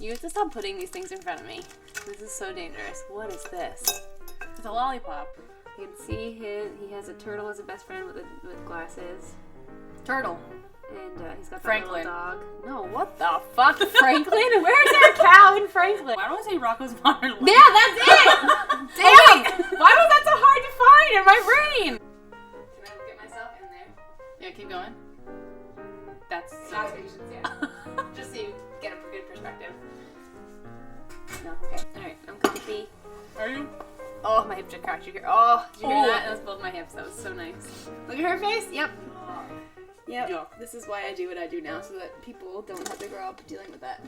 You have to stop putting these things in front of me. This is so dangerous. What is this? It's a lollipop. You can see he has a turtle as a best friend with glasses. Turtle. And he's got that Franklin. little dog. No, what the fuck? Franklin? Where's there a cow in Franklin? Why don't I say Rocco's Modern Life? Yeah, that's it! Damn! Why was that so hard to find in my brain? Can I get myself in there? Yeah, keep going. That's so Yeah. Just so you get a good perspective. No, okay. Alright, I'm comfy. Are you? Oh, my hips are cracked. Oh, did you hear Oh. that? That was both my hips. That was so nice. Look at her face. Yep. Yep. Yeah. This is why I do what I do now, so that people don't have to grow up dealing with that.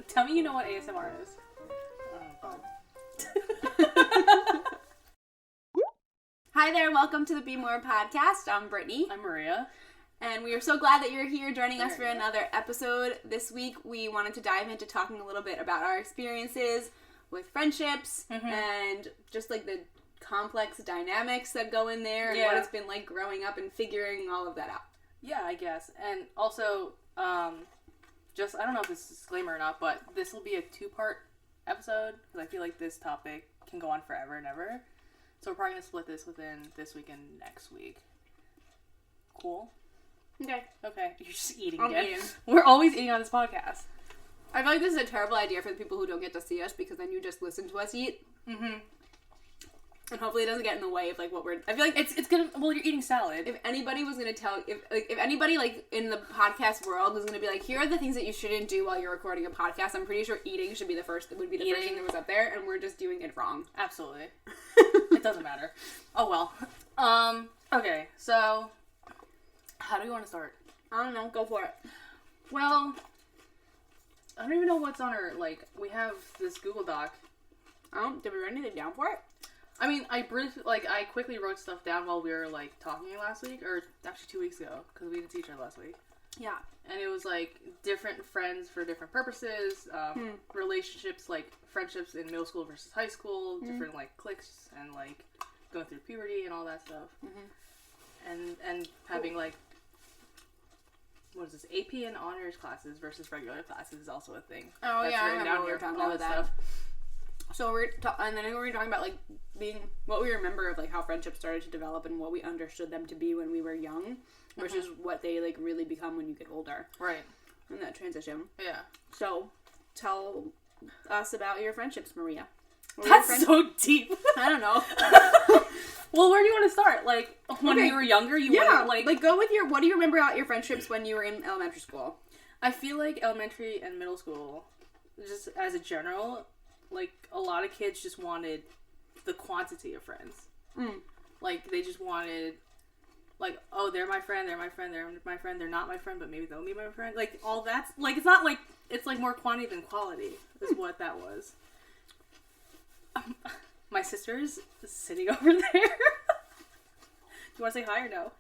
Tell me you know what ASMR is. Hi there, welcome to the Be More podcast. I'm Brittany. I'm Maria. And we are so glad that you're here joining us for another episode. This week we wanted to dive into talking a little bit about our experiences with friendships and just like the complex dynamics that go in there and what it's been like growing up and figuring all of that out. Yeah, I guess. And also, just, I don't know if this is a disclaimer or not, but this will be a 2-part episode, because I feel like this topic can go on forever and ever. So we're probably going to split this within this week and next week. Cool? Okay. Okay. You're just eating I'm again. eating. We're always eating on this podcast. I feel like this is a terrible idea for the people who don't get to see us, because then you just listen to us eat. Mm-hmm. And hopefully it doesn't get in the way of, like, what we're... I feel like It's gonna... Well, you're eating salad. if anybody was gonna tell... If anybody, like, in the podcast world was gonna be like, here are the things that you shouldn't do while you're recording a podcast, I'm pretty sure eating should be the first... Would be the first thing that was up there, and we're just doing it wrong. Absolutely. It doesn't matter. Oh, well. Okay, so... How do we want to start? I don't know. Go for it. Well... I don't even know what's on our... Like, we have this Google Doc. Did we write anything down for it? I mean, I quickly wrote stuff down while we were, like, talking last week, or actually 2 weeks ago, because we didn't see each other last week. Yeah. And it was, like, different friends for different purposes, relationships, like, friendships in middle school versus high school, different, like, cliques, and, like, going through puberty and all that stuff. And having, like, what is this, AP and honors classes versus regular classes is also a thing. Oh, That's yeah, I written remember down we were here, talking all about that that. stuff. So and then we were talking about, like, being, what we remember of, like, how friendships started to develop and what we understood them to be when we were young versus what they, like, really become when you get older. Right. In that transition. Yeah. So, tell us about your friendships, Maria. That's so deep. I don't know. Well, where do you want to start? Like, when you were younger, you wanted, like, go with what do you remember about your friendships when you were in elementary school? I feel like elementary and middle school, just as a general, like, a lot of kids just wanted the quantity of friends. Like, they just wanted, like, oh, they're my friend, they're my friend, they're my friend, they're not my friend, but maybe they'll be my friend. Like, all that's, like, it's not like, it's, like, more quantity than quality, is what that was. My sister's sitting over there. Do you want to say hi or no?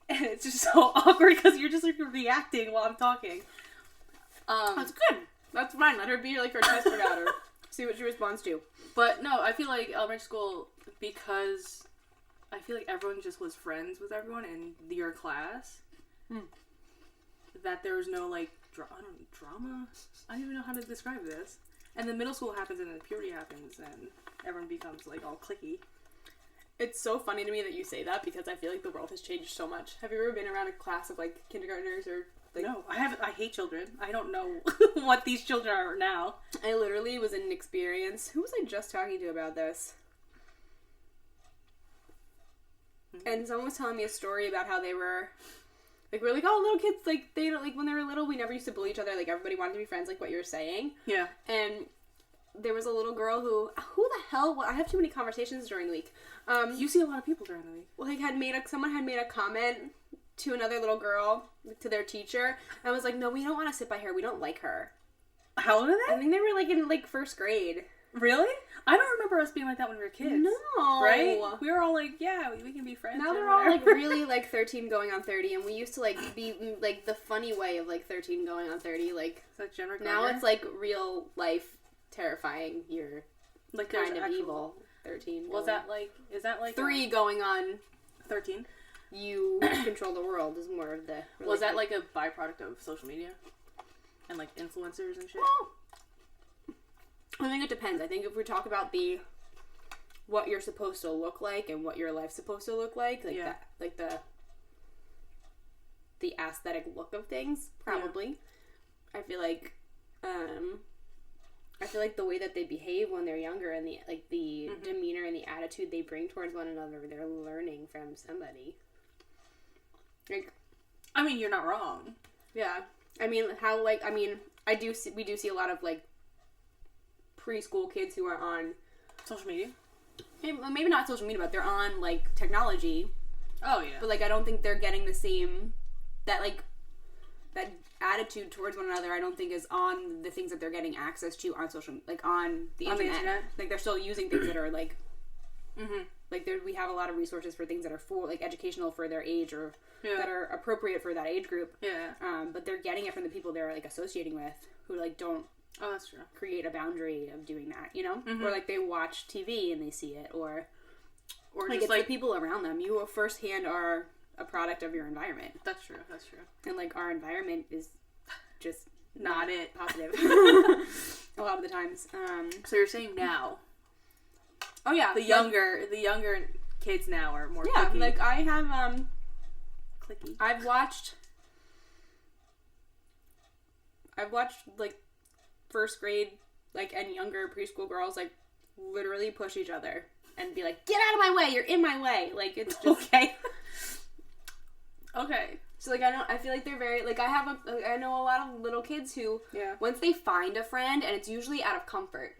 And it's just so awkward because you're just, like, reacting while I'm talking. That's good. That's fine. Let her be, like, her test router. See what she responds to. But no, I feel like elementary school, because I feel like everyone just was friends with everyone in your class. That there was no, like, drama? I don't even know how to describe this. And then middle school happens and then puberty happens and everyone becomes, like, all cliquey. It's so funny to me that you say that because I feel like the world has changed so much. Have you ever been around a class of, like, kindergartners or... Like, no, I haven't. I hate children. I don't know what these children are now. I literally was in an experience. Who was I just talking to about this? And someone was telling me a story about how they were, like, we're like, oh, little kids, like, they don't, like, when they were little, we never used to bully each other. Like, everybody wanted to be friends, like what you were saying. Yeah. And there was a little girl who the hell? Well, I have too many conversations during the week. You see a lot of people during the week. Like, someone had made a comment to another little girl, to their teacher, and was like, no, we don't want to sit by her, we don't like her. How old are they? I think they were, like, in, like, first grade. Really? I don't remember us being like that when we were kids. No. Right? We were all like, yeah, we can be friends. Now they're all, like, really, like, 13 going on 30, and we used to, like, be, like, the funny way of, like, 13 going on 30, like, is that Jennifer now Garner? it's, like, real life terrifying, you're, like, kind of evil 13. Is that like 3 going on 13? You control the world is more of the... Was that like a byproduct of social media? and like influencers and shit? Well, I think it depends. I think if we talk about what you're supposed to look like and what your life's supposed to look like that, like the aesthetic look of things, probably. Yeah. I feel like the way that they behave when they're younger and the demeanor and the attitude they bring towards one another, they're learning from somebody. Like, I mean, you're not wrong. Yeah. I mean, we do see a lot of, like, preschool kids who are on social media. Maybe not social media, but they're on, like, technology. Oh, yeah. But, like, I don't think they're getting the same, that attitude towards one another, I don't think is on the things that they're getting access to on on the internet. Like, they're still using things that are, like, like, we have a lot of resources for things that are for, like, educational for their age or that are appropriate for that age group. Yeah. But they're getting it from the people they're, like, associating with who, like, don't that's true. Create a boundary of doing that, you know? Mm-hmm. Or, like, they watch TV and they see it, or like, just, like, the people around them. You firsthand are a product of your environment. That's true. And, like, our environment is just not it positive. A lot of the times. So you're saying now? Oh, yeah. The younger kids now are more clicky. Yeah, like, I have, clicky. I've watched, like, first grade, like, and younger preschool girls, like, literally push each other and be like, get out of my way, you're in my way. Like, it's just... Okay. Okay. So, like, I feel like they're very, like, I know a lot of little kids who, once they find a friend, and it's usually out of comfort.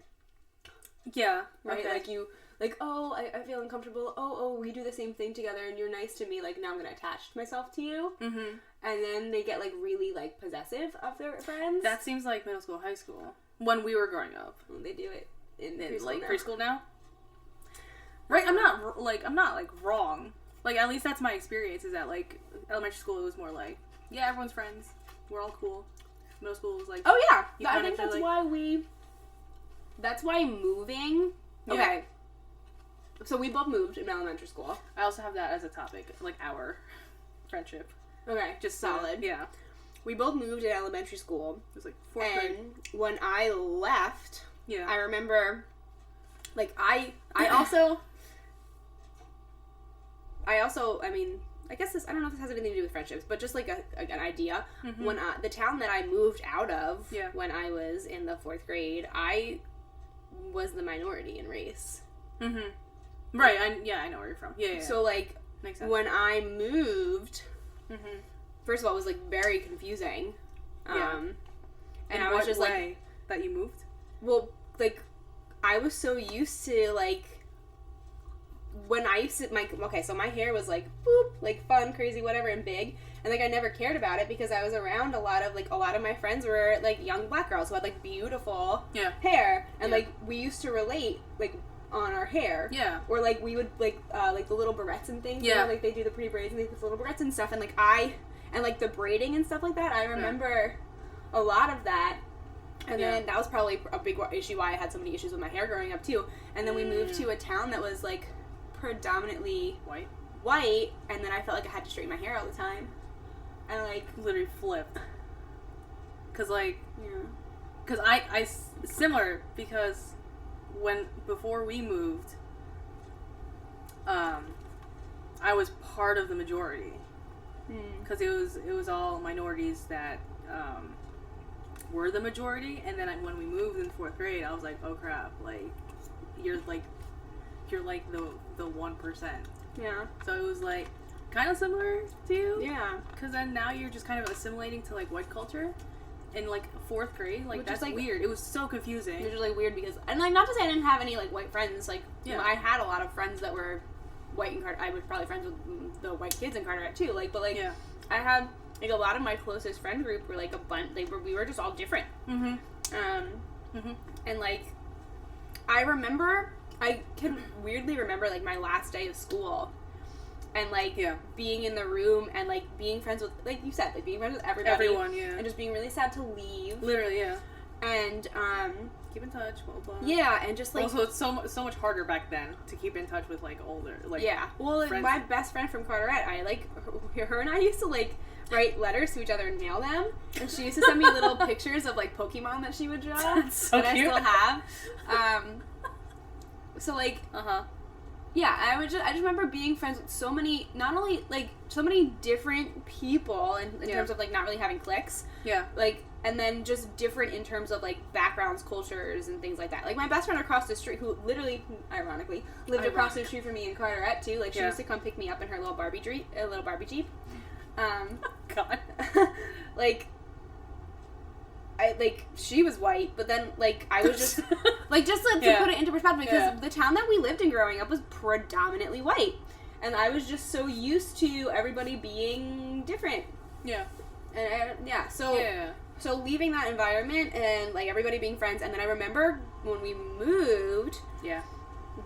Yeah. Right? Okay. Like, oh, I feel uncomfortable. Oh, we do the same thing together, and you're nice to me. Like, now I'm going to attach myself to you. Mm-hmm. And then they get, like, really, like, possessive of their friends. That seems like middle school, high school. When we were growing up. Well, they do it in preschool now? Right? I'm not, like, wrong. Like, at least that's my experience, is that, like, elementary school, it was more like, yeah, everyone's friends. We're all cool. Middle school was like... Oh, yeah. I think that's like... That's why moving... Yeah. Okay. So we both moved in elementary school. I also have that as a topic, like, our friendship. Okay. Just solid. Yeah. We both moved in elementary school. It was, like, 4th grade. And when I left, I remember, like, I mean, I guess I don't know if this has anything to do with friendships, but just, like, an idea. Mm-hmm. When the town that I moved out of, when I was in the 4th grade, I was the minority in race. Mm-hmm. Right, I know where you're from. Yeah. So, like, makes sense. When I moved, first of all, it was, like, very confusing. And in I was just, way that you moved? Well, like, I was so used to, like, when I used to, so my hair was, like, boop, like, fun, crazy, whatever, and big, and, like, I never cared about it because I was around a lot of my friends were, like, young black girls who had, like, beautiful hair, and, like, we used to relate, like, on our hair. Yeah. Or, like, we would, like the little barrettes and things, you know, like, they do the pretty braids and the little barrettes and stuff, and, like, like, the braiding and stuff like that, I remember a lot of that. And then that was probably a big issue why I had so many issues with my hair growing up, too. And then we moved to a town that was, like, predominantly white, and then I felt like I had to straighten my hair all the time. And, like... Literally flipped. Because, like... Yeah. Because I... Similar, because before we moved, I was part of the majority. Because it was all minorities that... were the majority, and then when we moved in 4th grade, I was like, oh crap, like, you're like the 1%. Yeah. So it was like kind of similar to you. Yeah. Because then now you're just kind of assimilating to, like, white culture in, like, 4th grade. Like, that's, like, weird. It was so confusing. It was really weird because, and, like, not to say I didn't have any, like, white friends. Like, I had a lot of friends that were white in Carteret. I was probably friends with the white kids in Carteret too. Like, but, like, I had, like, a lot of my closest friend group were, like, a bunch. We were just all different. Mm-hmm. And, like, I can weirdly remember, like, my last day of school, and, like, being in the room and, like, being friends with, like you said, like, being friends with everyone, and just being really sad to leave. Literally, yeah. And keep in touch, blah blah. Yeah, and just, like, also it's so much harder back then to keep in touch with, like, older, like, well, like, my best friend from Carteret, I, like, her and I used to, like, write letters to each other and mail them. And she used to send me little pictures of, like, Pokemon that she would draw. That's so that cute. I still have. So, like, yeah, I just remember being friends with so many, not only, like, so many different people in terms of, like, not really having cliques. Yeah. Like, and then just different in terms of, like, backgrounds, cultures, and things like that. Like, my best friend across the street, who literally, ironically, lived across the street from me in Carteret, too. Like, she used to come pick me up in her little Barbie Jeep. God. She was white, but then, like, I was just, like, just to put it into perspective, because the town that we lived in growing up was predominantly white. And I was just so used to everybody being different. Yeah. And, So leaving that environment and, like, everybody being friends, and then I remember when we moved,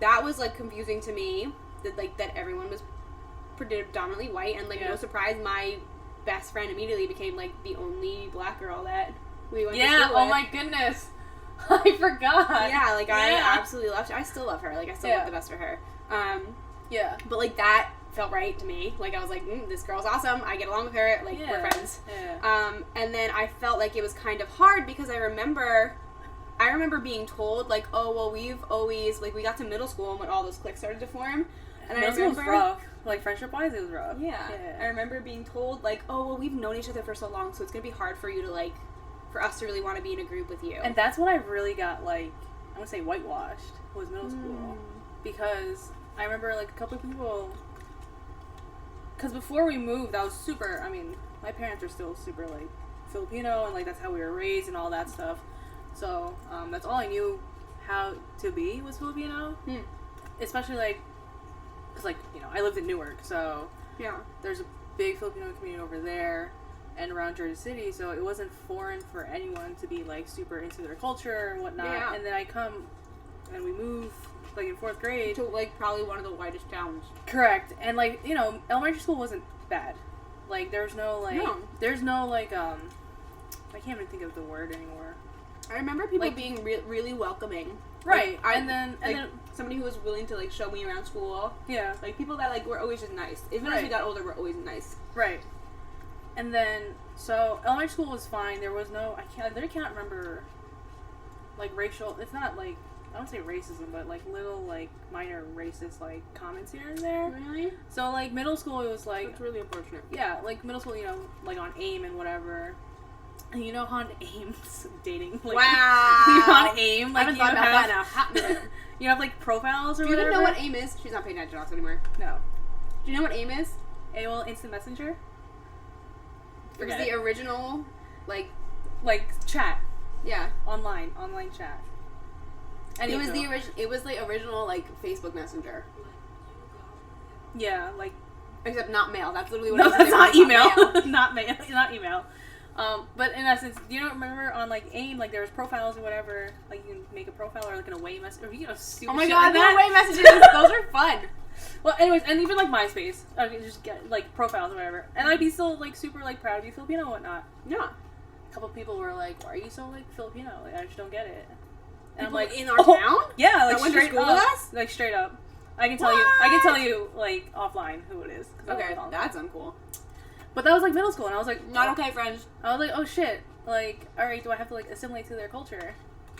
that was, like, confusing to me, that everyone was predominantly white, and, like, no surprise, my best friend immediately became, like, the only black girl that we went to school with. Oh my goodness. I forgot. Yeah, like, I absolutely loved her. I still love her. Like, I still want the best for her. But, like, that felt right to me. Like, I was like, this girl's awesome. I get along with her. Like, we're friends. Yeah. And then I felt like it was kind of hard because I remember being told, like, oh, well, we've always, like, we got to middle school and when all those cliques started to form. And middle school was rough. Like, friendship-wise, it was rough. Yeah. I remember being told, like, oh, well, we've known each other for so long, so it's going to be hard for you to, like, for us to really want to be in a group with you. And that's when I really got, like, I want to say whitewashed, was middle school. Because I remember, like, a couple of people... Because before we moved, I was super... I mean, my parents are still super, like, Filipino, and, like, that's how we were raised and all that stuff. So, that's all I knew how to be was Filipino. Especially, like... Because, like, you know, I lived in Newark, so... Yeah. There's a big Filipino community over there and around Jersey City, so it wasn't foreign for anyone to be, like, super into their culture and whatnot. Yeah. And then I come and we move, like, in 4th grade. To, like, probably one of the whitest towns. Correct. And, like, you know, elementary school wasn't bad. Like, there's no, like... No. There's no, like, I can't even think of the word anymore. I remember people, like, being really welcoming. Right. Like, and then somebody who was willing to, like, show me around school. Yeah. Like, people that, like, were always just nice. Even as we got older, were always nice. Right. And then, so, elementary school was fine. There was no, I literally can't remember, like, racial, it's not, like, I don't say racism, but, like, little, like, minor racist, like, comments here and there. Really? So, like, middle school, it was, like... That's really unfortunate. Yeah, like, middle school, you know, like, on AIM and whatever. And you know how on AIM's dating? Like, wow! On AIM, like, I haven't thought about that in a hot minute. You have, like, profiles or whatever. Do you whatever? even know what AIM is? She's not paying attention to us anymore. No. Do you know what AIM is? AOL Instant Messenger? It was the original, like, chat. Yeah. Online chat. And it was the original, like, Facebook Messenger. Yeah, like... Except not mail. That's literally what no, it was. That's not email. Not email. But in essence, do you remember on, like, AIM, like, there was profiles or whatever, like, you can make a profile or, like, an away message, or, you know, stupid oh my shit god, like the that. away messages! Those are fun! Well, anyways, and even, like, MySpace, I could just get, like, profiles or whatever, and I'd be still, like, super, like, proud to be Filipino and whatnot. Yeah. A couple people were like, why are you so, like, Filipino? Like, I just don't get it. And people I'm like, in our town? Yeah, like, that went to straight school up. With us? Like, straight up. I can tell you, like, offline who it is. Okay, that's uncool. But that was, like, middle school, and I was like... Not okay, friends. I was like, oh, shit. Like, alright, do I have to, like, assimilate to their culture?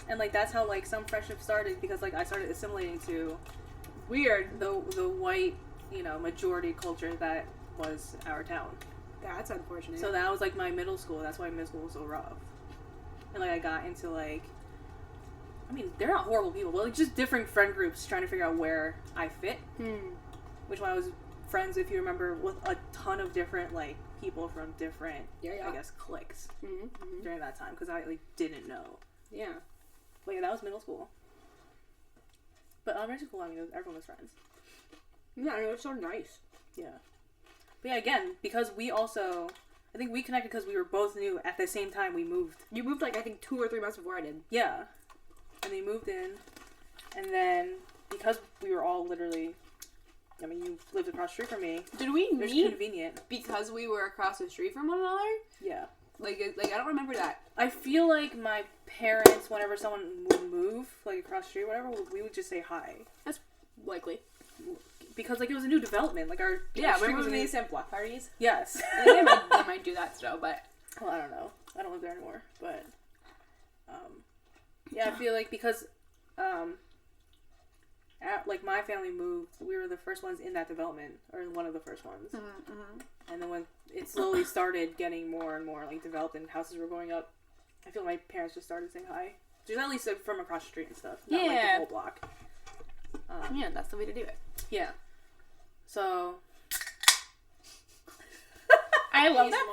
And, like, that's how, like, some friendships started, because, like, I started assimilating to... Weird. The white, you know, majority culture that was our town. That's unfortunate. So that was, like, my middle school. That's why middle school was so rough. And, like, I got into, like... I mean, they're not horrible people, but, like, just different friend groups trying to figure out where I fit. Which one I was friends, if you remember, with a ton of different, like, people from different, I guess, cliques during that time, because I, like, didn't know. Yeah. But yeah, that was middle school. But elementary school, I mean, everyone was friends. Yeah, it was so nice. Yeah. But yeah, again, because we also... I think we connected because we were both new at the same time we moved. You moved, like, I think 2 or 3 months before I did. Yeah. And they moved in. And then, because we were all literally... I mean, you lived across the street from me. Did we meet convenient. Because we were across the street from one another? Yeah. Like, I don't remember that. I feel like my parents, whenever someone would move, like, across the street or whatever, we would just say hi. That's likely. because like it was a new development. Like our remember when they used to have block parties? Yes. I think they might do that still, but well, I don't know. I don't live there anymore, but yeah, I feel like because like my family moved, we were the first ones in that development, or one of the first ones. And then when it slowly started getting more and more like developed and houses were going up, I feel like my parents just started saying hi. Just at least like, from across the street and stuff, not like the whole block. Yeah, that's the way to do it. Yeah. So I love that.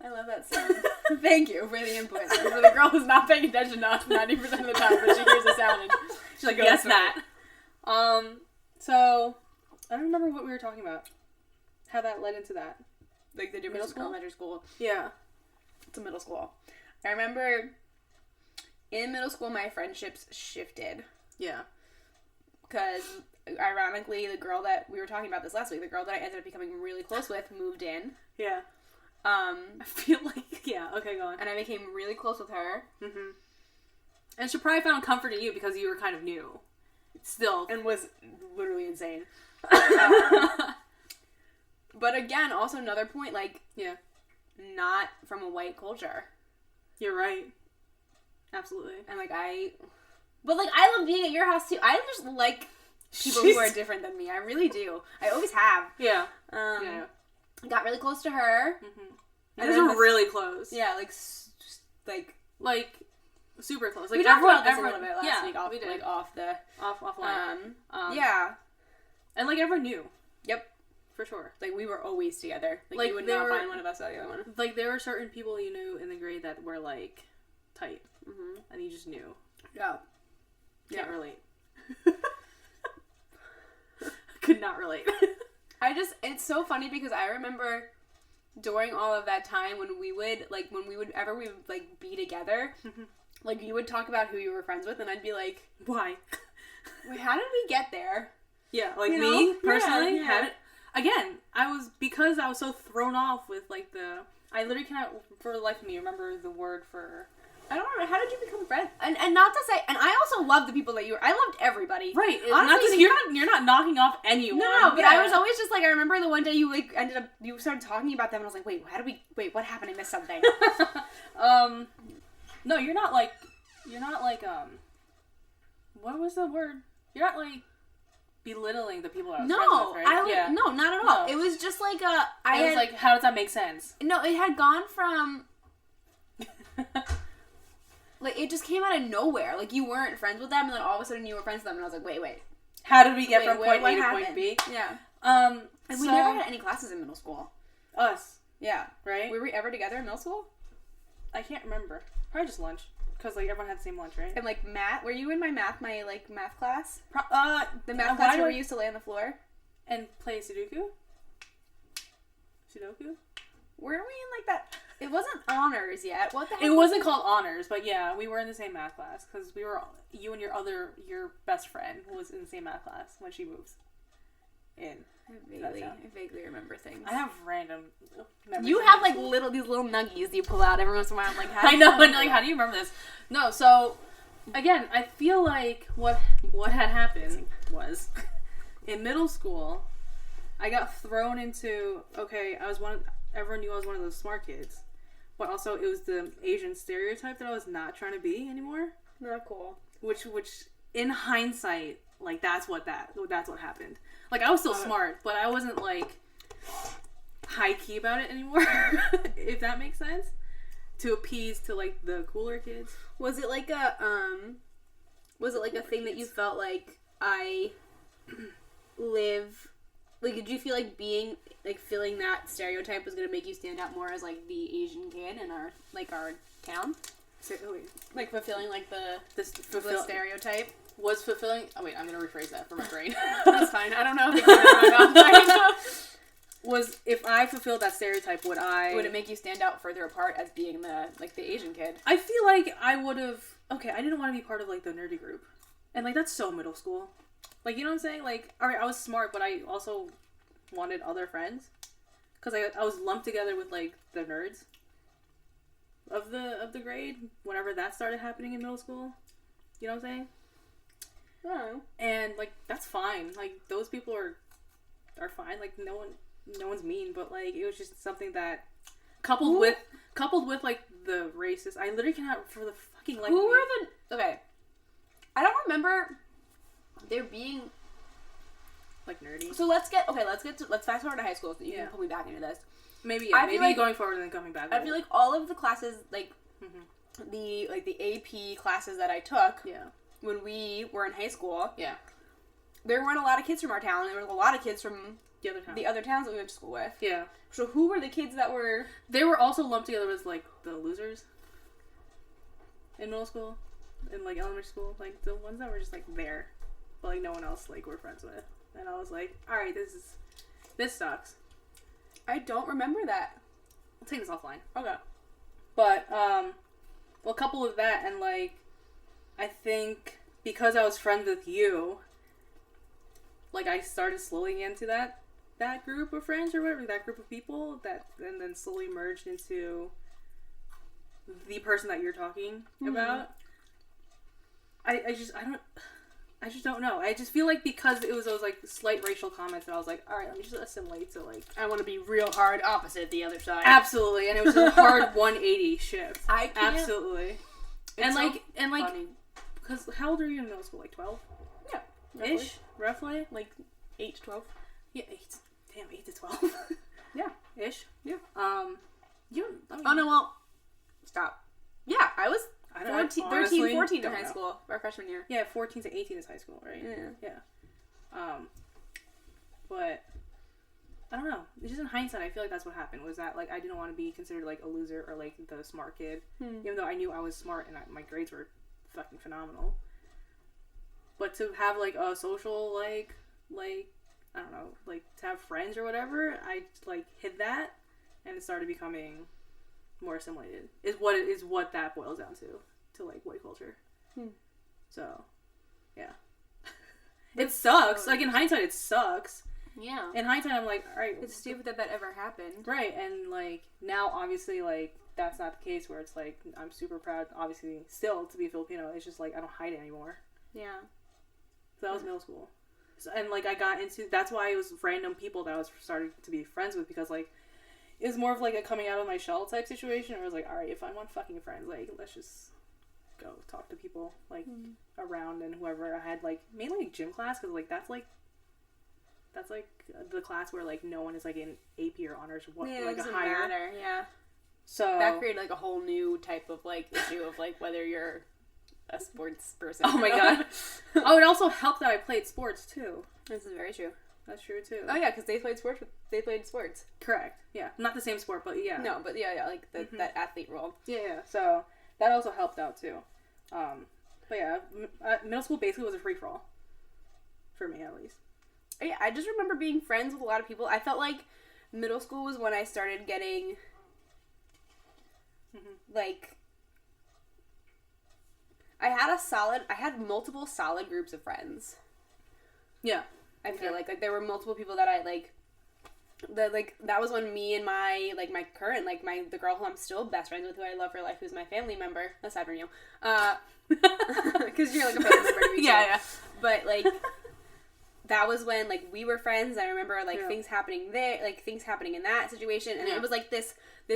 I love that sound. Thank you for the input. For the girl who's not paying attention to us 90% of the time, but she hears the sound and she's like, yes, that. So I don't remember what we were talking about. How that led into that. Like the difference in elementary school. Yeah. To middle school. I remember in middle school my friendships shifted. Yeah. Because ironically, the girl that we were talking about this last week, the girl that I ended up becoming really close with, moved in. Yeah. I feel like, yeah, okay, go on. And I became really close with her. Mm-hmm. And she probably found comfort in you because you were kind of new. Still. And was literally insane. But again, also another point, like, yeah, not from a white culture. You're right. Absolutely. And, like, but, like, I love being at your house, too. I just like people who are different than me. I really do. I always have. Yeah. Yeah. Got really close to her. Mm-hmm. And those are really close. Yeah, like super close. Like we talked about this a little bit last week. We did. Like offline. Yeah, and like everyone knew. Yep, for sure. Like we were always together. Like you would not find one of us without the other one. Like there were certain people you knew in the grade that were like tight, and you just knew. Yeah, can't relate. Could not relate. It's so funny because I remember during all of that time when we would be together, like you would talk about who you were friends with and I'd be like, why? Wait, how did we get there? Yeah, like me personally again, I was so thrown off with like I literally cannot for the life of me remember the word for I don't remember. How did you become friends? And not to say, and I also loved the people that I loved everybody. Right. Honestly, you're not knocking off anyone. No, but I was always just like, I remember the one day you like you started talking about them and I was like, wait, what happened? I missed something. No, you're not like, what was the word? You're not like belittling the people I was friends with, right? No, not at all. No. It was just like I was like, how does that make sense? No, it had gone from like, it just came out of nowhere. Like, you weren't friends with them, and then all of a sudden you were friends with them, and I was like, wait. How did we get from point A to point B? Yeah. And we never had any classes in middle school. Us. Yeah. Right? Were we ever together in middle school? I can't remember. Probably just lunch. Because, like, everyone had the same lunch, right? And, like, math? Were you in my math class? The math class where we used to lay on the floor? And play Sudoku? Weren't we in, like, that... It wasn't honors yet. What the heck? It wasn't called honors, but yeah, we were in the same math class because you and your best friend was in the same math class when she moves in. I vaguely remember things. I have random memories. You have like these little nuggies you pull out every once in a while. I'm like, I know, and like, how do you remember this? No, so again, I feel like what had happened was in middle school, I got thrown into everyone knew I was one of those smart kids. But also, it was the Asian stereotype that I was not trying to be anymore. Not cool. Which, in hindsight, like that's what happened. Like I was still smart, but I wasn't like high key about it anymore. If that makes sense. To appease to like the cooler kids. Was it like a thing that you felt like I live? Like, did you feel like feeling that stereotype was going to make you stand out more as, like, the Asian kid in our town? Like, fulfilling, like, the stereotype? Was fulfilling... Oh, wait, I'm going to rephrase that for my brain. That's fine. I don't know if it's in my mouth. Was, if I fulfilled that stereotype, would it make you stand out further apart as being the Asian kid? I feel like I would have... Okay, I didn't want to be part of, like, the nerdy group. And, like, that's so middle school. Like, you know what I'm saying? Like, alright, I was smart, but I also wanted other friends. Because I was lumped together with, like, the nerds of the grade whenever that started happening in middle school. You know what I'm saying? Oh. And, like, that's fine. Like, those people are are fine. Like, no one's mean, but, like, it was just something that, coupled with, like, the racist, I literally cannot, for the fucking life Who were the, okay, I don't remember there being, like, nerdy. So let's fast forward to high school so you can pull me back into this. Maybe, yeah, maybe like, going forward and then coming back. I feel like all of the classes, like, the AP classes that I took, when we were in high school, there weren't a lot of kids from our town. There were a lot of kids from the other towns that we went to school with. Yeah. So who were the kids that were... They were also lumped together as, like, the losers in middle school, in, like, elementary school. Like, the ones that were just, like, there, but, like, no one else, like, we're friends with. And I was like, alright, this sucks. I don't remember that. I'll take this offline. Okay. But, well, coupled with that, and, like, I think because I was friends with you, like, I started slowly getting into that group of friends or whatever, that group of people, and then slowly merged into the person that you're talking about. I just don't know. I just feel like because it was those, like, slight racial comments that I was like, alright, let me just assimilate to, like... I want to be real hard opposite the other side. Absolutely, and it was a hard 180 shift. I can't... Absolutely. And funny. Because how old are you in middle school? Like 12? Yeah. Roughly? Like 8 to 12? Yeah, 8 to 12. Yeah. Ish? Yeah. Oh no, well, stop. Yeah, I was 13, 14 in high school, our freshman year. Yeah, 14 to 18 is high school, right? Yeah. But, I don't know. It's just in hindsight, I feel like that's what happened, was that, like, I didn't want to be considered, like, a loser or, like, the smart kid. Even though I knew I was smart and my grades were fucking phenomenal. But to have, like, a social, like, I don't know, like, to have friends or whatever, I, like, hid that, and it started becoming more assimilated. Is what that boils down to, like, white culture. So, yeah. It sucks. So, like, in hindsight, it sucks. Yeah. In hindsight, I'm like, alright. It's stupid that ever happened. Right, and, like, now, obviously, like, that's not the case where it's, like, I'm super proud, obviously, still, to be Filipino. It's just, like, I don't hide it anymore. Yeah. So that was middle school. So, and, like, I got into... That's why it was random people that I was starting to be friends with, because, like, it was more of, like, a coming out of my shell type situation, where I was like, alright, if I want fucking friends, like, let's just go talk to people, like, around and whoever. I had, like, mainly, like, gym class, because, like, that's, like, the class where, like, no one is, like, in AP or honors, like, a higher. Matter. Yeah. So... That created, like, a whole new type of, like, issue of, like, whether you're a sports person. Oh my god. Oh, it also helped that I played sports, too. This is very true. That's true, too. Oh, yeah, because they played sports. Correct. Yeah. Not the same sport, but yeah. No, but yeah, like, that athlete role. Yeah. So, that also helped out, too. But yeah, middle school basically was a free-for-all. For me, at least. Yeah, I just remember being friends with a lot of people. I felt like middle school was when I started getting, like... I had multiple solid groups of friends. Yeah. I feel like there were multiple people that I, like, that was when me and my current, like, the girl who I'm still best friends with, who I love for life, who's my family member, aside from you, because you're, like, a family member to me, too. Yeah. But, like, that was when, like, we were friends. I remember, like, things happening there, like, things happening in that situation, and it was, like, this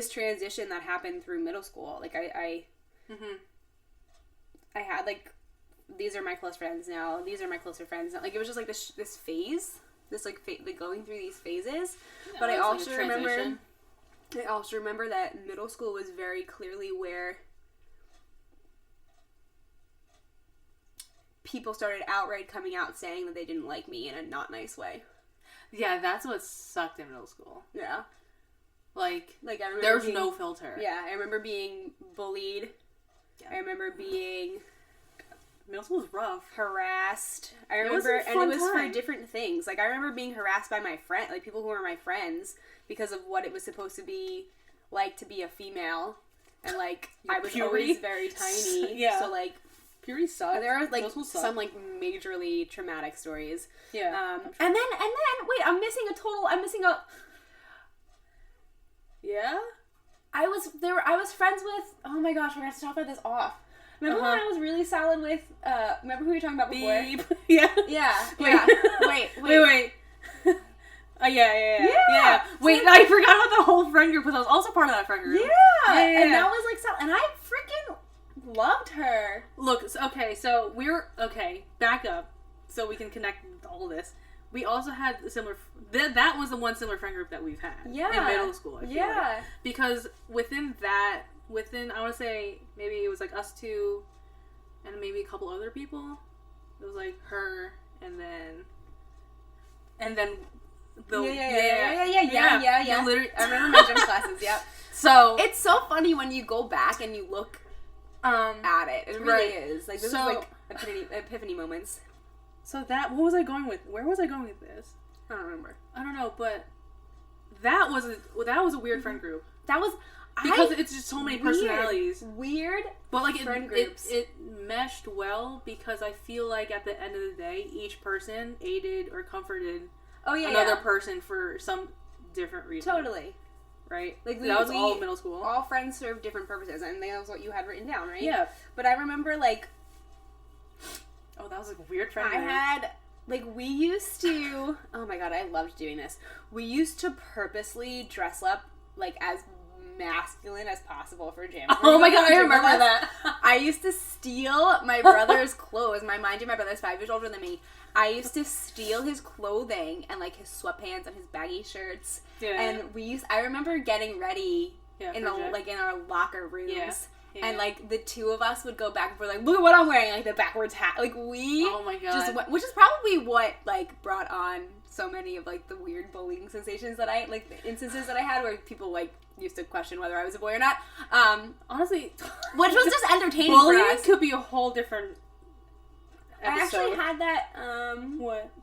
transition that happened through middle school. Like, I had, like, these are my close friends now. These are my closer friends now. Like, it was just, like, this phase. This, like, going through these phases. Yeah, but I also remember that middle school was very clearly where people started outright coming out saying that they didn't like me in a not nice way. Yeah, that's what sucked in middle school. Yeah. Like I remember there was no filter. Yeah, I remember being bullied. Yeah. I remember being... Middle school was rough. Harassed. I remember, and it was for different things. Like, I remember being harassed by my friend, like, people who were my friends, because of what it was supposed to be like to be a female. And, like, I was always very tiny. Yeah. So, like... Puberty sucked. There are, like, some, like, majorly traumatic stories. Yeah. And then, wait, I'm missing a... Yeah? I was friends with... Oh my gosh, we're going to stop this off. Remember when I was really solid with, remember who we were talking about before? Beep. Yeah. Yeah. Wait. Yeah. Wait. Yeah. Wait, I forgot about the whole friend group because I was also part of that friend group. Yeah. And that was like, and I freaking loved her. Look, so back up so we can connect all this. We also had a similar, that was the one similar friend group that we've had in middle school, I feel like. Because within, I want to say, maybe it was like us two and maybe a couple other people. It was like her and then the yeah. Literally, I remember my gym classes. Yep. So it's so funny when you go back and you look at it. It really is. Like this is like epiphany moments. So what was I going with? Where was I going with this? I don't remember. I don't know, but that was a weird friend group. That was because it's just so many personalities. Weird, but like friend groups. It meshed well because I feel like at the end of the day, each person aided or comforted another person for some different reason. Totally. Right? Like that was all middle school. All friends serve different purposes, and that was what you had written down, right? Yeah. But I remember like. Oh, that was like a weird friend. I had, like, we used to, oh my god, I loved doing this. We used to purposely dress up, like, as masculine as possible for gym. Oh my god, I remember that. I used to steal my brother's clothes. Mind you, my brother's 5 years older than me. I used to steal his clothing and, like, his sweatpants and his baggy shirts. Yeah. And I remember getting ready in our locker rooms. Yeah. Yeah. And, like, the two of us would go back and forth, like, look at what I'm wearing, like, the backwards hat. Like, oh my god. Which is probably what, like, brought on so many of, like, the weird bullying sensations that the instances that I had where people, like, used to question whether I was a boy or not. Honestly. Which was just entertaining bullying for us. Could be a whole different episode. I actually had that,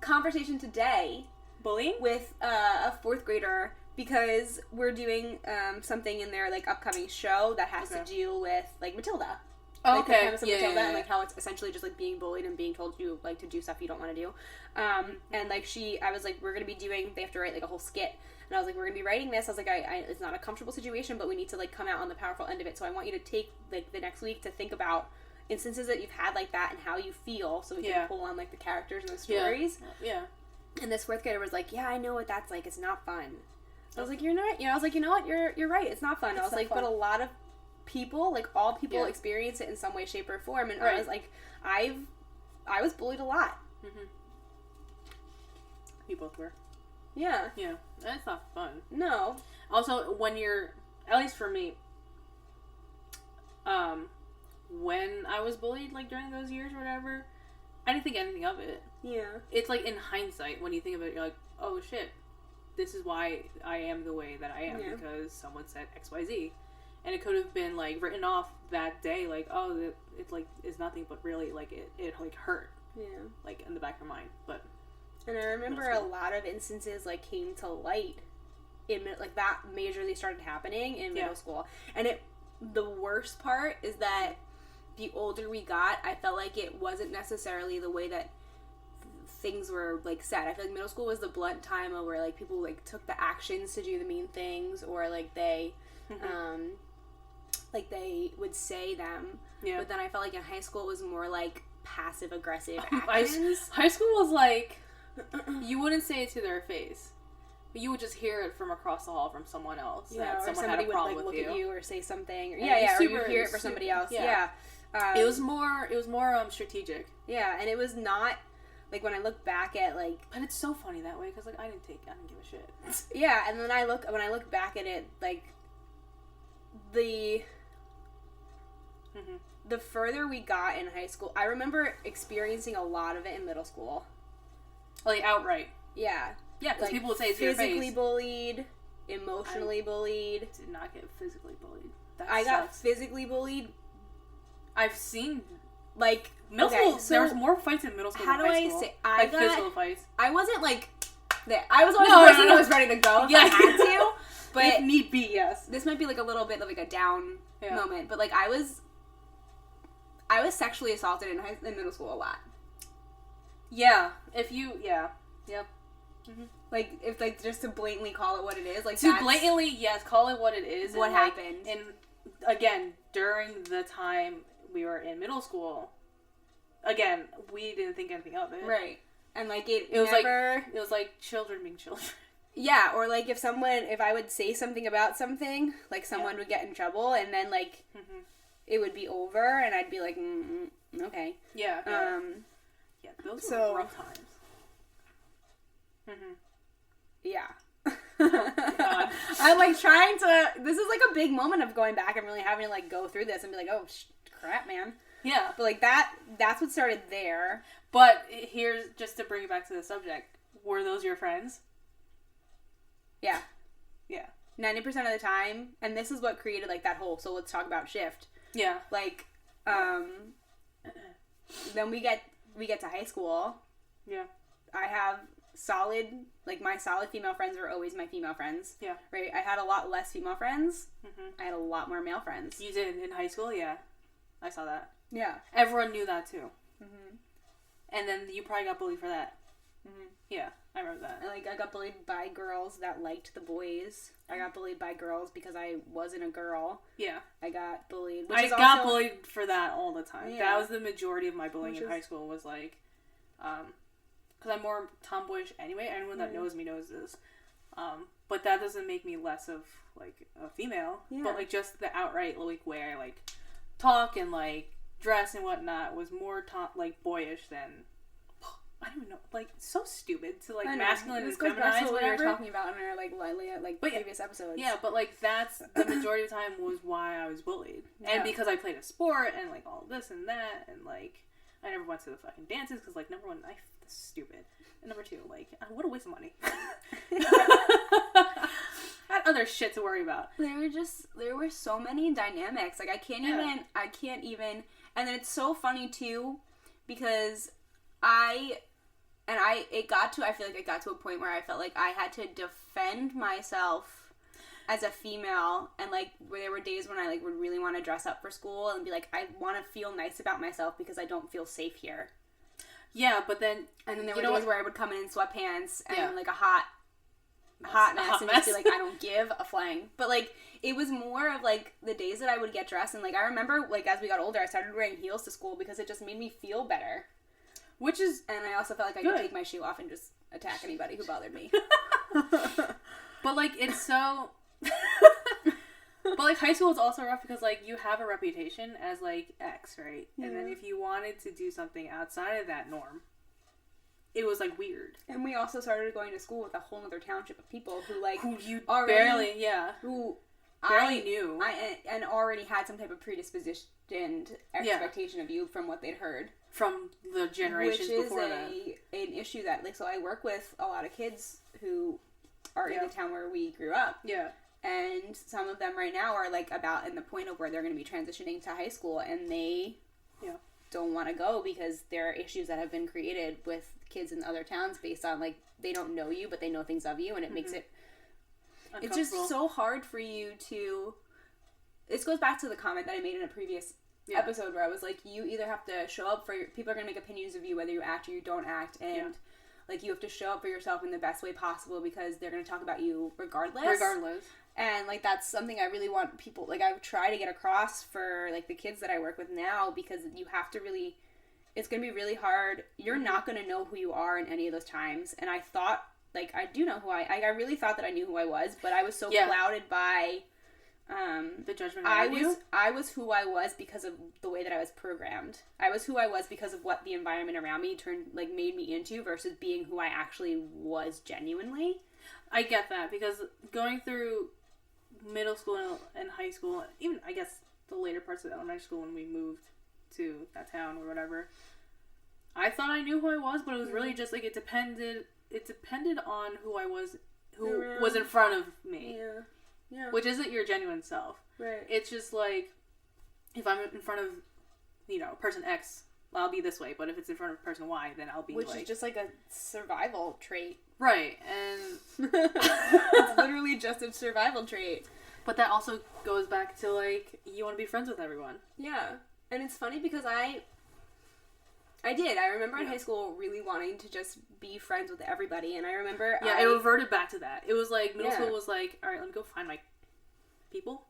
conversation today. Bullying? With, a 4th grader. Because we're doing something in their, like, upcoming show that has to deal with, like, Matilda. Oh, like, the premise of Matilda and, like, how it's essentially just, like, being bullied and being told you, like, to do stuff you don't want to do. And, like, I was like, we're going to be they have to write, like, a whole skit. And I was like, we're going to be writing this. I was like, it's not a comfortable situation, but we need to, like, come out on the powerful end of it. So I want you to take, like, the next week to think about instances that you've had like that and how you feel so we can pull on, like, the characters and the stories. Yeah. And this 4th grader was like, yeah, I know what that's like. It's not fun. I was like, you're not, I was like, you know what, you're right, it's not fun. I was like, but a lot of people, like, all people experience it in some way, shape, or form, and I was like, I was bullied a lot. Mm-hmm. You both were. Yeah. Yeah, that's not fun. No. Also, when you're, at least for me, when I was bullied, like, during those years or whatever, I didn't think anything of it. Yeah. It's, like, in hindsight, when you think of it, you're like, oh, shit. This is why I am the way that I am, because someone said XYZ. And it could have been, like, written off that day, like, oh, it like, is nothing, but really, like, it like, hurt. Yeah. Like, in the back of your mind, but... And I remember a lot of instances, like, came to light like, that majorly started happening in middle school. And the worst part is that the older we got, I felt like it wasn't necessarily the way that things were, like, said. I feel like middle school was the blunt time of where, like, people, like, took the actions to do the mean things, or, like, they they would say them. Yeah. But then I felt like in high school it was more, like, passive aggressive actions. High school was like, you wouldn't say it to their face, but you would just hear it from across the hall from someone else. Yeah, that or somebody would, like, look at you or say something. Or, or you hear it for somebody else. Yeah. It was more strategic. Yeah, and it was not. Like, when I look back at, like... But it's so funny that way, because, like, I didn't give a shit. Yeah, and then when I look back at it, like, the further we got in high school, I remember experiencing a lot of it in middle school. Like, outright. Yeah. Yeah, because, like, people would say it's your face. Physically bullied, emotionally bullied. Did not get physically bullied. I got physically bullied. I've seen... Like, middle school, so there was more fights in middle school than high school. I got physical fights. I wasn't, like, there. I was always the person who was ready to go if I had to. But if need be, yes. This might be, like, a little bit of, like, a down moment. But, like, I was sexually assaulted in middle school a lot. Yeah. If you, Yep. Mm-hmm. Like, if, like, just to blatantly call it what it is. Like, blatantly, yes, call it what it is. What happened. And, again, during the time... we were in middle school. Again, we didn't think anything of it. Right. And, like, it was never... Like, it was like children being children. Yeah, or, like, if I would say something about something, like, someone would get in trouble, and then, like, it would be over, and I'd be like, okay. Yeah. Yeah, those were rough times. Yeah. God. I'm, like, trying to... This is, like, a big moment of going back and really having to, like, go through this and be like, oh, crap, man. Yeah. But, like, that's what started there. But here's, just to bring it back to the subject, were those your friends? Yeah. Yeah. 90% of the time, and this is what created, like, that whole, so let's talk about shift. Yeah. Like, then we get to high school. Yeah. I have my solid female friends were always my female friends. Yeah. Right? I had a lot less female friends. I had a lot more male friends. You did in high school? Yeah. I saw that. Yeah. Everyone knew that, too. And then you probably got bullied for that. Yeah, I remember that. And, like, I got bullied by girls that liked the boys. I got bullied by girls because I wasn't a girl. Yeah. I got bullied. I got bullied for that all the time. Yeah. That was the majority of my bullying in high school was, like, because I'm more tomboyish anyway. Anyone that knows me knows this. But that doesn't make me less of, like, a female. Yeah. But, like, just the outright, like, way I, like, talk and, like, dress and whatnot was more, boyish than... I don't even know, like, so stupid to, like, masculine and feminized, what whatever. we were talking about in our, like, previous episodes. Yeah, but, like, that's, the majority of the time was why I was bullied. Yeah. And because I played a sport, and, like, all this and that, and, like, I never went to the fucking dances, because, like, number one, that's stupid. And number two, like, what a waste of money. I had other shit to worry about. There were so many dynamics, like, I can't even, and then it's so funny, too, because I feel like it got to a point where I felt like I had to defend myself as a female, and, like, where there were days when I, like, would really want to dress up for school and be like, I want to feel nice about myself because I don't feel safe here. Yeah, but then... And then there were days where I would come in sweatpants and, like, a hot mess and just be like, I don't give a flang. But, like, it was more of, like, the days that I would get dressed, and, like, I remember, like, as we got older, I started wearing heels to school because it just made me feel better. Which is... And I also felt like I could take my shoe off and just attack anybody who bothered me. But, like, it's so... But, like, high school is also rough because, like, you have a reputation as, like, X, right? Yeah. And then if you wanted to do something outside of that norm, it was, like, weird. And we also started going to school with a whole other township of people who, like... Who you barely knew. And already had some type of predispositioned expectation of you from what they'd heard. From the generations before that. Which is an issue that, like, so I work with a lot of kids who are in the town where we grew up. Yeah. And some of them right now are, like, about in the point of where they're going to be transitioning to high school, and they don't want to go because there are issues that have been created with kids in other towns based on, like, they don't know you, but they know things of you, and it makes it... It's just so hard for you to... This goes back to the comment that I made in a previous episode where I was like, you either have to show up for your... People are going to make opinions of you whether you act or you don't act, and... Like, you have to show up for yourself in the best way possible because they're going to talk about you regardless. And, like, that's something I really want people... Like, I try to get across for, like, the kids that I work with now because you have to really... It's going to be really hard. You're not going to know who you are in any of those times. And I thought... Like, I do know who I really thought that I knew who I was, but I was so clouded by... the judgment around you? I was who I was because of the way that I was programmed. I was who I was because of what the environment around me made me into versus being who I actually was genuinely. I get that because going through middle school and high school, even I guess the later parts of elementary school when we moved to that town or whatever, I thought I knew who I was, but it was really just like it depended on who I was, who was in front of me. Yeah. Yeah. Which isn't your genuine self. Right. It's just like, if I'm in front of, person X, well, I'll be this way. But if it's in front of person Y, then I'll be Which is just like a survival trait. Right. And... It's literally just a survival trait. But that also goes back to, like, you want to be friends with everyone. Yeah. And it's funny because I remember in high school really wanting to just be friends with everybody, and I remember... Yeah, it reverted back to that. It was like, middle school was like, alright, let me go find my people.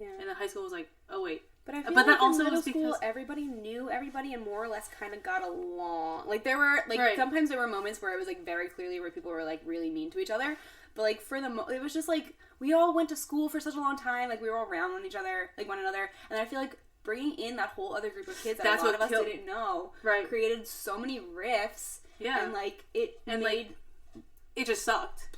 Yeah. And then high school was like, oh wait, But I feel but like that also in middle was school, because everybody knew everybody and more or less kind of got along. Like, there were, like, Right. sometimes there were moments where it was, like, very clearly where people were, like, really mean to each other. But, like, for it was just, like, we all went to school for such a long time. Like, we were all around one another. And I feel like bringing in that whole other group of kids that a lot of us didn't know created so many rifts. Yeah. And, like, it just sucked.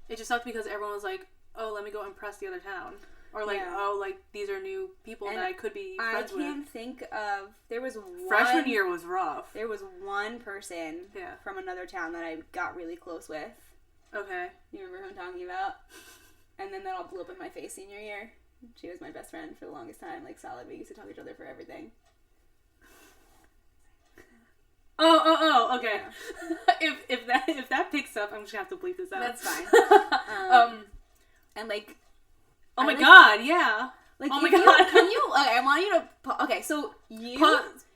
It just sucked because everyone was like, oh, let me go impress the other town. Or, like, oh, like, these are new people that I could be friends with. I can't think of... There was Freshman year was rough. There was one person from another town that I got really close with. Okay. You remember who I'm talking about? And then that all blew up in my face senior year. She was my best friend for the longest time. Like, solid. We used to talk to each other for everything. Oh, okay. Yeah. if that picks up, I'm just gonna have to bleep this out. That's fine. And, like... Oh my god, yeah. Like, oh my god. Okay, I want you to... Okay, so you...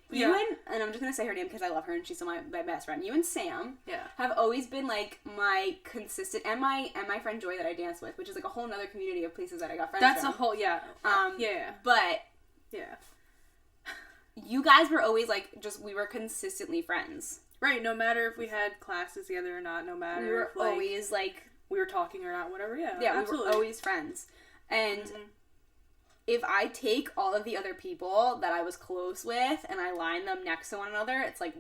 Yeah. and I'm just going to say her name because I love her and she's still my best friend. You and Sam yeah. have always been, like, my consistent... And my friend Joy that I dance with, which is, like, a whole other community of places that I got friends That's from. a whole... Yeah. Yeah. But... Yeah. You guys were always, like, we were consistently friends. Right, no matter if we had classes together or not, no matter we were if, like, always, like... we were talking or not, whatever, yeah. Yeah, absolutely. we were always friends. And if I take all of the other people that I was close with and I line them next to one another, it's like,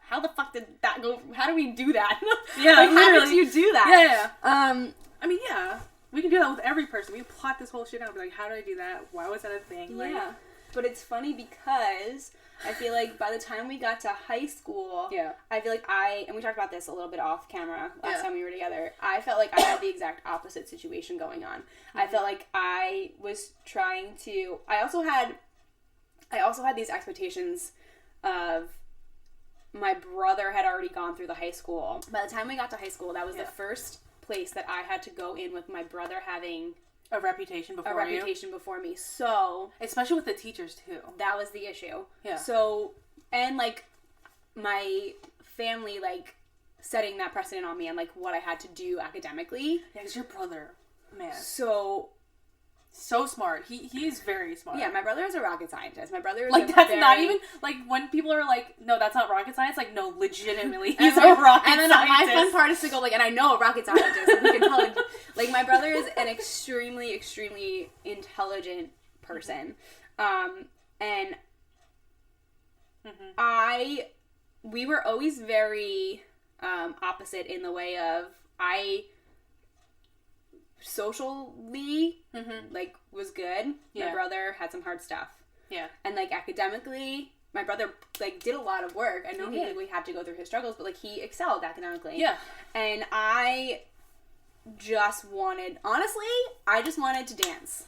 how the fuck did that go? How do we do that? Yeah, like, literally. how did you do that? Yeah. I mean, yeah. We can do that with every person. We plot this whole shit out. Be like, how did I do that? Why was that a thing? Like, yeah. But it's funny because I feel like by the time we got to high school, I feel like and we talked about this a little bit off camera last time we were together, I felt like I had the exact opposite situation going on. Mm-hmm. I felt like I was trying to, I also had these expectations of, my brother had already gone through the high school. By the time we got to high school, that was the first place that I had to go in with my brother having a reputation before me. So, especially with the teachers too. That was the issue. Yeah. So, and like my family like setting that precedent on me and like what I had to do academically. Yeah, because your brother, man. So smart. He is very smart. Yeah, my brother is a rocket scientist. My brother is like that's not even like when people are like, no, that's not rocket science. Like, no, legitimately, he's a rocket scientist. And then my fun part is to go like, and I know a rocket scientist. And we can tell him, like, my brother is an extremely, extremely intelligent person, and we were always very opposite in the way of socially, like, was good. Yeah. My brother had some hard stuff. Yeah. And, like, academically, my brother, like, did a lot of work. I know he had to go through his struggles, but, like, he excelled academically. Yeah. And I just wanted to dance.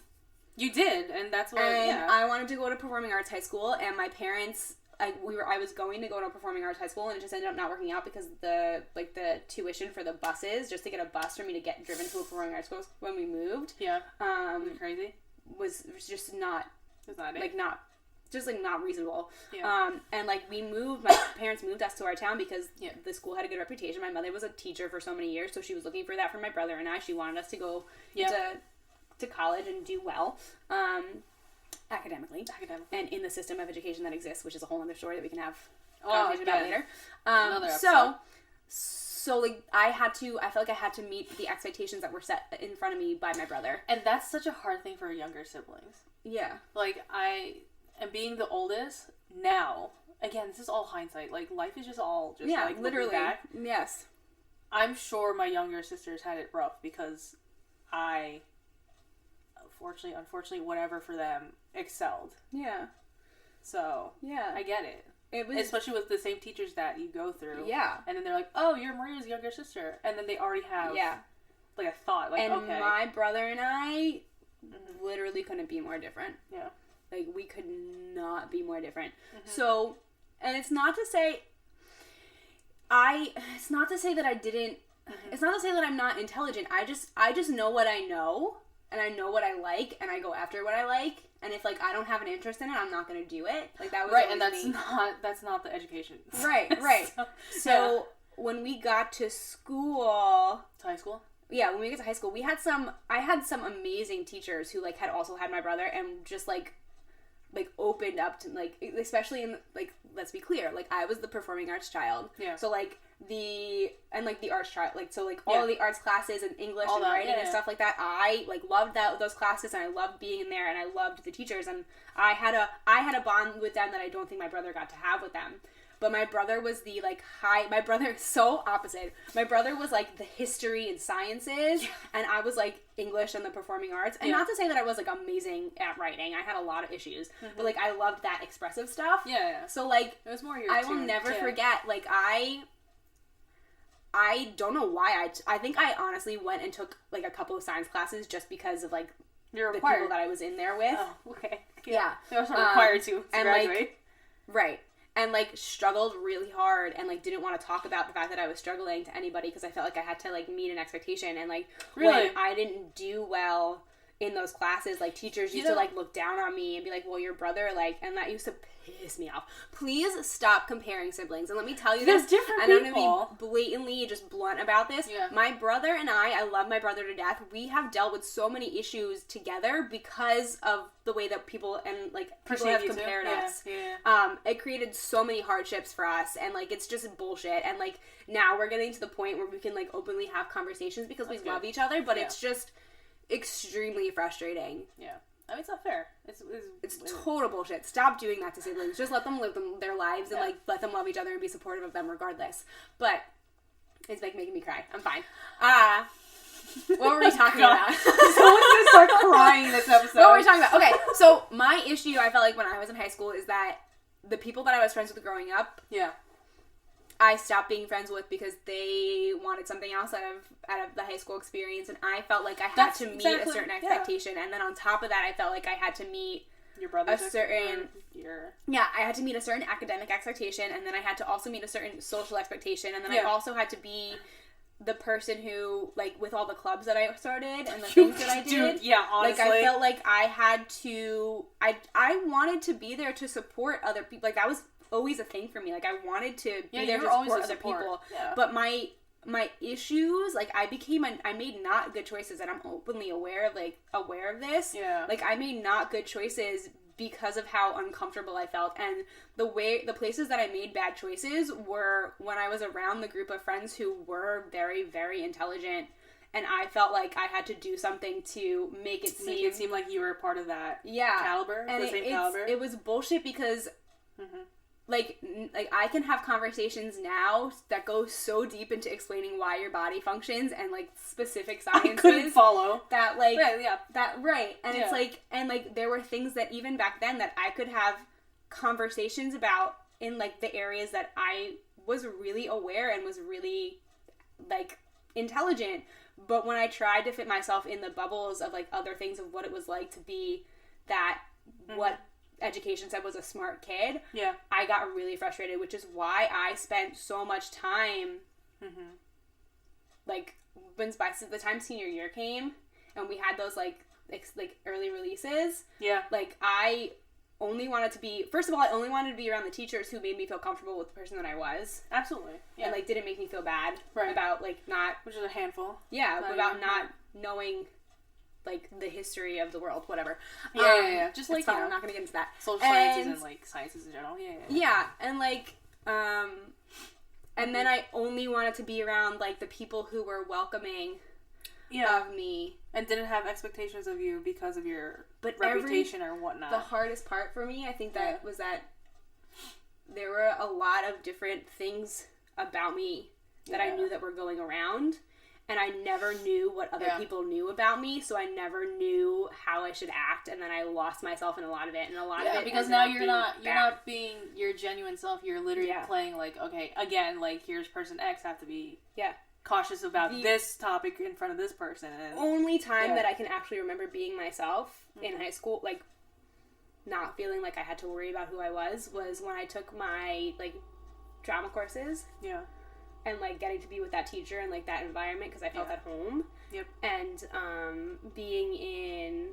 You did, and that's what, I wanted to go to performing arts high school, and my parents... I was going to go to a performing arts high school, and it just ended up not working out because the tuition for the buses, just to get a bus for me to get driven to a performing arts school when we moved. Yeah. Crazy. Was just not. Was not it? Like, not. Just, like, not reasonable. Yeah. And, like, my parents moved us to our town because the school had a good reputation. My mother was a teacher for so many years, so she was looking for that for my brother and I. She wanted us to go to college and do well. Academically, and in the system of education that exists, which is a whole other story that we can have conversation about later. Another episode. So like I felt like I had to meet the expectations that were set in front of me by my brother, and that's such a hard thing for younger siblings. Yeah, like I am being the oldest now. Again, this is all hindsight. Like life is just like literally back. Yes, I'm sure my younger sisters had it rough because I. Unfortunately, whatever for them, excelled. Yeah. So, I get it. It was... Especially with the same teachers that you go through. Yeah. And then they're like, oh, you're Maria's younger sister. And then they already have, like, a thought. Like, and okay. my brother and I literally couldn't be more different. Yeah. Like, we could not be more different. Mm-hmm. So, and it's not to say that I didn't... It's not to say that I'm not intelligent. I just know what I know. And I know what I like, and I go after what I like. And if like I don't have an interest in it, I'm not going to do it. Like that was right, and that's not the education. Right. So when we got to school, to high school. Yeah, when we got to high school, I had some amazing teachers who like had also had my brother, and just like like opened up to like, especially in like, let's be clear, like I was the performing arts child. Yeah. So like the arts child, like, so like all of the arts classes and English and writing and stuff like that, I like loved those classes, and I loved being in there, and I loved the teachers, and I had a bond with them that I don't think my brother got to have with them. But my brother was the, like, my brother is so opposite. My brother was, like, the history and sciences, and I was, like, English and the performing arts. And not to say that I was, like, amazing at writing. I had a lot of issues. But, like, I loved that expressive stuff. Yeah. So, like, it was more your I will never forget, like, I don't know why. I think I honestly went and took, like, a couple of science classes just because of, like, You're the required. people that I was in there with. Oh, okay. Yeah. They also required to graduate. Like, right. And, like, struggled really hard and, like, didn't want to talk about the fact that I was struggling to anybody because I felt like I had to, like, meet an expectation. And, like, when I didn't do well in those classes, like, teachers used to, like, look down on me and be like, well, your brother, like, and that used to piss me off. Please stop comparing siblings. And let me tell you this. There's different people. And I'm going to be blatantly just blunt about this. Yeah. My brother and I love my brother to death. We have dealt with so many issues together because of the way that people and, like, people have compared us. Yeah. It created so many hardships for us, and, like, it's just bullshit. And, like, now we're getting to the point where we can, like, openly have conversations because we love each other, but it's just extremely frustrating. Yeah. I mean, it's not fair. It's total bullshit. Stop doing that to siblings. Just let them live their lives and, like, let them love each other and be supportive of them regardless. But it's, like, making me cry. I'm fine. What were we talking about? Someone's gonna start crying this episode. What were we talking about? Okay, so my issue, I felt like when I was in high school, is that the people that I was friends with growing up, I stopped being friends with because they wanted something else out of the high school experience, and I felt like I had to meet a certain expectation, and then on top of that, I felt like I had to meet your brother's I had to meet a certain academic expectation, and then I had to also meet a certain social expectation, and then I also had to be the person who, like, with all the clubs that I started and the things that I did, honestly, like, I felt like I had to, I wanted to be there to support other people. Like, that was always a thing for me. Like, I wanted to be there to support other people. Yeah. But my issues, like, I made not good choices, and I'm openly aware of this. Yeah. Like, I made not good choices because of how uncomfortable I felt, and the places that I made bad choices were when I was around the group of friends who were very, very intelligent, and I felt like I had to do something to make it seem like you were a part of that caliber, and it was bullshit because like I can have conversations now that go so deep into explaining why your body functions and, like, specific sciences. I couldn't follow that, like, that, right. And it's like, and, like, there were things that even back then that I could have conversations about in, like, the areas that I was really aware and was really, like, intelligent. But when I tried to fit myself in the bubbles of, like, other things of what it was like to be that, what education said was a smart kid, I got really frustrated, which is why I spent so much time, like, by the time senior year came, and we had those, like early releases, like, I only wanted to be, first of all, I only wanted to be around the teachers who made me feel comfortable with the person that I was. Absolutely. And, like, didn't make me feel bad about, like, not... Which is a handful. Yeah, about not knowing, like, the history of the world, whatever. Just, like, fine, I'm not gonna get into that. Social sciences and, like, sciences in general. Yeah, and, like, and then I only wanted to be around, like, the people who were welcoming of me. And didn't have expectations of you because of your reputation or whatnot. The hardest part for me, I think, that was that there were a lot of different things about me that I knew that were going around. And I never knew what other people knew about me, so I never knew how I should act, and then I lost myself in a lot of it, and a lot of it because now you're not being your genuine self. You're literally playing, like, okay, again, like, here's person X, have to be cautious about this topic in front of this person. And only time that I can actually remember being myself in high school, like, not feeling like I had to worry about who I was when I took my, like, drama courses. Yeah. And, like, getting to be with that teacher and, like, that environment because I felt at home. Yep. And being in,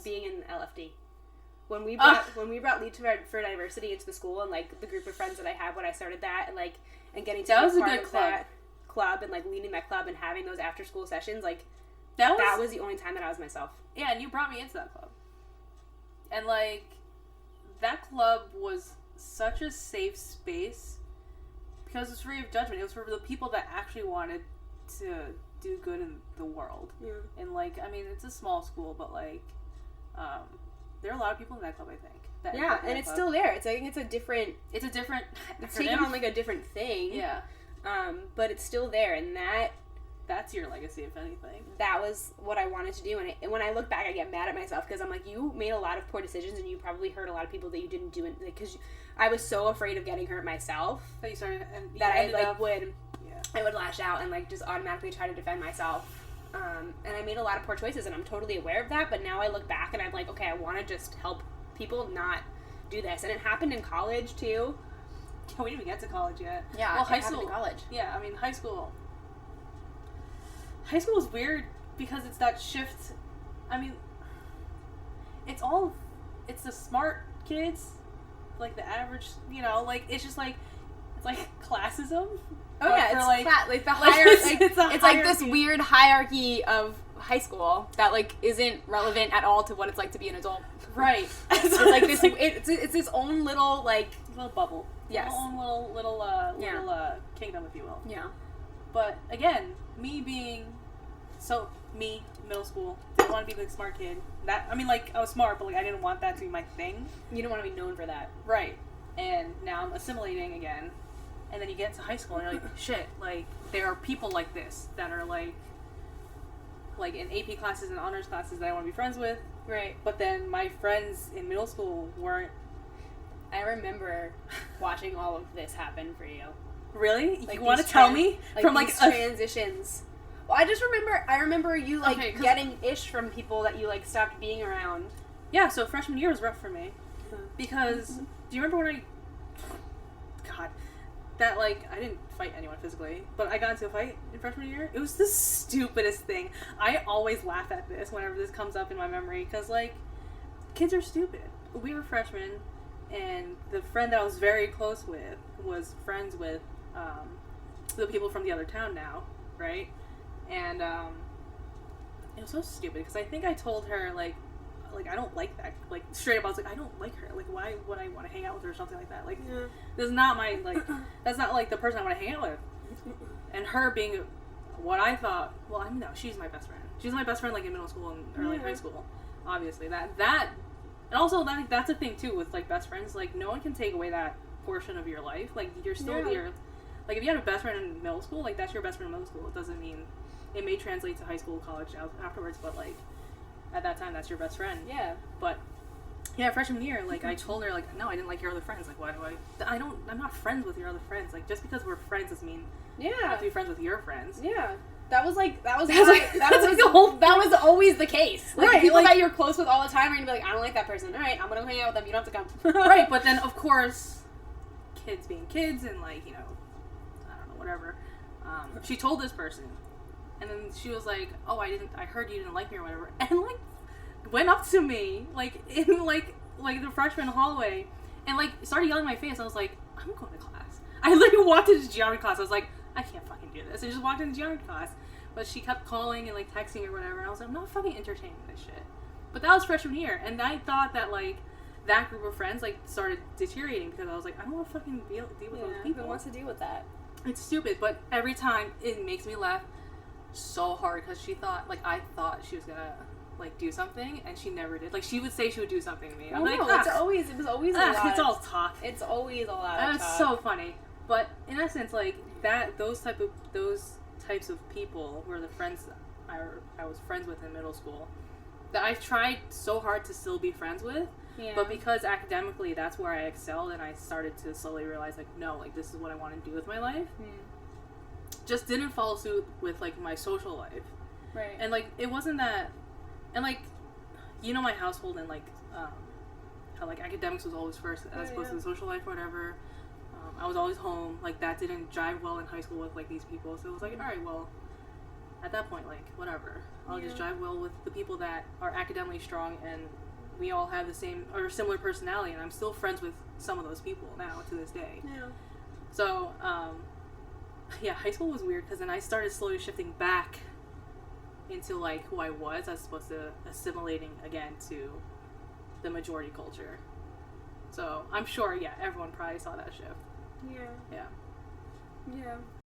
being in LFD. When we brought Lead for Diversity into the school, and, like, the group of friends that I had when I started that, and, like, and getting to be part of that club and, like, leading that club and having those after school sessions, like, that was the only time that I was myself. Yeah, and you brought me into that club. And, like, that club was such a safe space because it was free of judgment. It was for the people that actually wanted to do good in the world. Yeah. And, like, I mean, it's a small school, but, like, there are a lot of people in that club, I think. And it's still there. I think it's a different... It's taking on, like, a different thing. Yeah. But it's still there, and that's your legacy, if anything. That was what I wanted to do, and when I look back, I get mad at myself, because I'm like, you made a lot of poor decisions, and you probably hurt a lot of people that you didn't do it, because I was so afraid of getting hurt myself, that you started, and that I would lash out and, like, just automatically try to defend myself, and I made a lot of poor choices, and I'm totally aware of that, but now I look back, and I'm like, okay, I want to just help people not do this, and it happened in college, too. We didn't even get to college yet. Yeah, well, high school. College. Yeah, I mean, high school. High school is weird because it's that shift. I mean, it's the smart kids, like the average, like, it's just like, it's like classism. Oh yeah, it's the hierarchy. It's like this weird hierarchy of high school that, like, isn't relevant at all to what it's like to be an adult. Right. It's like this. It's its own little, like, little bubble. Yes. Own little kingdom, if you will. Yeah. But again, middle school, didn't want to be the smart kid. I was smart, but, like, I didn't want that to be my thing. You didn't want to be known for that. Right. And now I'm assimilating again. And then you get to high school and you're like, shit, like, there are people like this that are, like in AP classes and honors classes that I want to be friends with. Right. But then my friends in middle school weren't. I remember watching all of this happen for you. Really? Like, you want to tell me? From, like, transitions. Well, I remember you, like, getting ish from people that you, like, stopped being around. Yeah, so freshman year was rough for me. Because, do you remember when that, like, I didn't fight anyone physically, but I got into a fight in freshman year? It was the stupidest thing. I always laugh at this whenever this comes up in my memory, because, like, kids are stupid. We were freshmen, and the friend that I was very close with was friends with the people from the other town now, right? And it was so stupid, because I think I told her, like, I don't like that. Like, straight up, I was like, I don't like her. Like, why would I want to hang out with her or something like that? Like, this is not my, like, that's not, like, the person I want to hang out with. And her being what I thought, well, I mean, no, she's my best friend. She's my best friend, like, in middle school and early high school. Obviously. And also, that's a thing, too, with, like, best friends. Like, no one can take away that portion of your life. Like, you're still here. Like, if you had a best friend in middle school, like, that's your best friend in middle school. It doesn't mean, it may translate to high school, college afterwards, but, like, at that time, that's your best friend. Yeah. But, yeah, freshman year, like, I told her, like, no, I didn't like your other friends. Like, why do I'm not friends with your other friends. Like, just because we're friends doesn't mean I have to be friends with your friends. Yeah. That was always the case. Like, right, people that you're close with all the time are going to be like, I don't like that person. All right, I'm going to hang out with them. You don't have to come. Right, but then, of course, kids being kids and, like, I don't know, whatever. She told this person. And then she was like, oh, I heard you didn't like me or whatever. And, like, went up to me, like, in, like the freshman hallway. And, like, started yelling in my face. I was like, I'm going to class. I literally walked into geometry class. I was like, I can't fucking do this. I just walked into geometry class. But she kept calling and, like, texting or whatever. And I was like, I'm not fucking entertaining this shit. But that was freshman year. And I thought that, like, that group of friends, like, started deteriorating. Because I was like, I don't want to fucking deal with those people. Who wants to deal with that? It's stupid. But every time, it makes me laugh so hard, because I thought she was gonna, like, do something, and she never did. Like, she would say she would do something to me. I'm like, it was always a lot. It's all talk. It's always a lot of talk. It's so funny. But in essence, like, those types of people were the friends I was friends with in middle school, that I tried so hard to still be friends with. Yeah. But because academically that's where I excelled, and I started to slowly realize, like, no, like, this is what I want to do with my life. Just didn't follow suit with, like, my social life. Right. And, like, it wasn't that, and, like, my household, and, like, how, like, academics was always first as opposed to the social life or whatever. I was always home. Like, that didn't jive well in high school with, like, these people. So it was like, all right, well, at that point, like, whatever. I'll just jive well with the people that are academically strong, and we all have the same or similar personality, and I'm still friends with some of those people now to this day. Yeah. So, yeah, high school was weird, because then I started slowly shifting back into, like, who I was as opposed to assimilating again to the majority culture. So I'm sure, yeah, everyone probably saw that shift. Yeah. Yeah. Yeah.